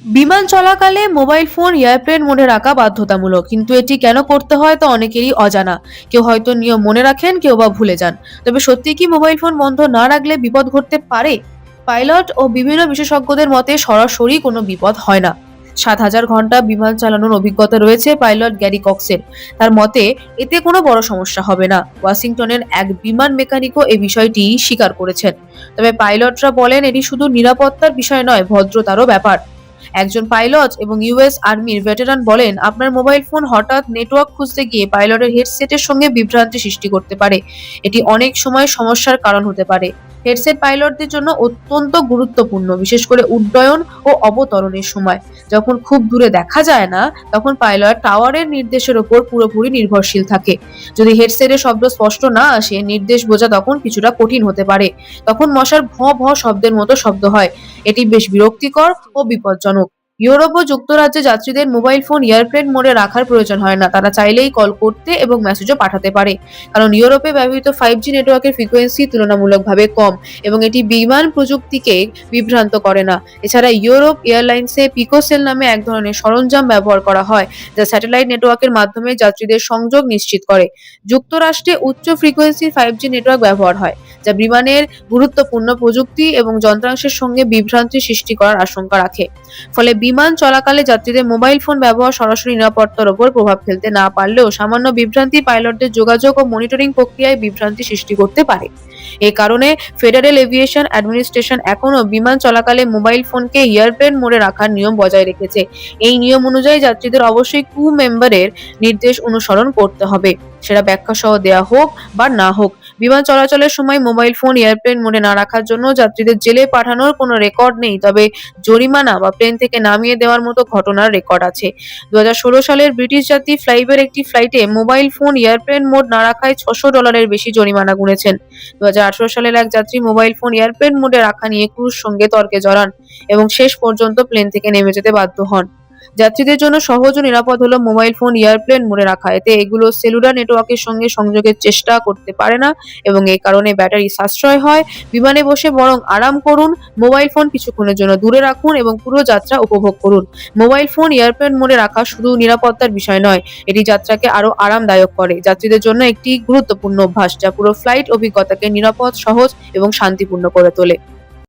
বিমান চলাকালে mobile phone airplane মোডে রাখা বাধ্যতামূলক, কিন্তু এটি কেন করতে হয় তা অনেকেরই অজানা। কেউ হয়তো নিয়ম মনে রাখেন, কেউ বা ভুলে যান। তবে সত্যি কি মোবাইল ফোন বন্ধ না রাখলে বিপদ ঘটতে পারে? পাইলট ও বিভিন্ন বিশেষজ্ঞদের মতে সরাসরি কোনো বিপদ হয় না। 7,000 ঘন্টা বিমান চালানোর অভিজ্ঞতা রয়েছে পাইলট গ্যারি কক্সের। তার মতে এতে কোনো বড় সমস্যা হবে না। ওয়াশিংটনের এক বিমান মেকানিকও এই বিষয়টি স্বীকার করেছেন। তবে পাইলটরা বলেন এটি শুধু নিরাপত্তার বিষয় নয়, ভদ্রতারও ব্যাপার। একজন পাইলট এবং ইউএস আর্মির ভেটেরান বলেন, আপনার মোবাইল ফোন হঠাৎ নেটওয়ার্ক খুঁজতে গিয়ে পাইলটের হেডসেটের সঙ্গে বিভ্রান্তি সৃষ্টি করতে পারে। এটি অনেক সময় সমস্যার কারণ হতে পারে। হেডসেট পাইলটদের জন্য অত্যন্ত গুরুত্বপূর্ণ, বিশেষ করে উড্ডয়ন ও অবতরণের সময়। যখন খুব দূরে দেখা যায় না, তখন পাইলট টাওয়ারের নির্দেশের ওপর পুরোপুরি নির্ভরশীল থাকে। যদি হেডসেটের শব্দ স্পষ্ট না আসে, নির্দেশ বোঝা তখন কিছুটা কঠিন হতে পারে। তখন মশার ভ ভ শব্দের মতো শব্দ হয়। এটি বেশ বিরক্তিকর ও বিপজ্জনক। ইউরোপ ও যুক্তরাজ্যে যাত্রীদের মোবাইল ফোন এয়ারপ্লেন মোডে রাখার প্রয়োজন হয় না। তারা চাইলেই কল করতে এবং মেসেজও পাঠাতে পারে। কারণ ইউরোপে ব্যবহৃত 5G নেটওয়ার্কের ফ্রিকোয়েন্সি তুলনামূলকভাবে কম এবং এটি বিমান প্রযুক্তিকে বিভ্রান্ত করে না। এছাড়া ইউরোপ এয়ারলাইন্সে পিকোসেল নামে এক ধরনের সরঞ্জাম ব্যবহার করা হয়, যা স্যাটেলাইট নেটওয়ার্কের মাধ্যমে যাত্রীদের সংযোগ নিশ্চিত করে। যুক্তরাষ্ট্রে উচ্চ ফ্রিকোয়েন্সির 5G নেটওয়ার্ক ব্যবহার হয়, যা বিমানের গুরুত্বপূর্ণ প্রযুক্তি এবং যন্ত্রাংশের সঙ্গে বিভ্রান্তি সৃষ্টি করার আশঙ্কা রাখে। ফলে বিমান চলাকালে যাত্রীদের মোবাইল ফোন ব্যবহার সরাসরি নিরাপত্তার উপর প্রভাব ফেলতে না পারলেও সামান্য বিভ্রান্তি পাইলটদের যোগাযোগ ও মনিটরিং প্রক্রিয়ায় বিভ্রান্তি সৃষ্টি করতে পারে। এ কারণে ফেডারেল এভিয়েশন অ্যাডমিনিস্ট্রেশন এখনো বিমান চলাকালে মোবাইল ফোনকে এয়ারপ্লেন মোডে রাখার নিয়ম বজায় রেখেছে। এই নিয়ম অনুযায়ী যাত্রীদের অবশ্যই ক্রু মেম্বারের নির্দেশ অনুসরণ করতে হবে, সেটা ব্যাখ্যা সহ দেয়া হোক বা না হোক। বিমান চলাচলের সময় মোবাইল ফোন এয়ারপ্লেন মোডে না রাখার জন্য যাত্রীদের জেলে পাঠানোর কোনো রেকর্ড নেই, তবে জরিমানা বা প্লেন থেকে নামিয়ে দেওয়ার মতো ঘটনার রেকর্ড আছে। 2016 সালের ব্রিটিশ যাত্রী ফ্লাইবের একটি ফ্লাইটে মোবাইল ফোন এয়ারপ্লেন মোড না রাখায় $600 বেশি জরিমানা গুনেছেন। 2018 সালের এক যাত্রী মোবাইল ফোন এয়ারপ্লেন মোডে রাখা নিয়ে ক্রুর সঙ্গে তর্কে জড়ান এবং শেষ পর্যন্ত প্লেন থেকে নেমে যেতে বাধ্য হন। যাত্রীদের জন্য সহজ ও নিরাপদ হলো মোবাইল ফোন এয়ারপ্লেন মোডে রাখা। এতে এগুলো সেলুলার নেটওয়ার্কের সঙ্গে সংযোগের চেষ্টা করতে পারে না এবং এই কারণে ব্যাটারি সাশ্রয় হয়। বিমানে বসে বরং আরাম করুন, মোবাইল ফোন কিছুক্ষণের জন্য দূরে রাখুন এবং পুরো যাত্রা উপভোগ করুন। মোবাইল ফোন এয়ারপ্লেন মোডে রাখা শুধু নিরাপত্তার বিষয় নয়, এটি যাত্রাকে আরো আরামদায়ক করে। যাত্রীদের জন্য একটি গুরুত্বপূর্ণ অভ্যাস, যা পুরো ফ্লাইট অভিজ্ঞতাকে নিরাপদ, সহজ এবং শান্তিপূর্ণ করে তোলে।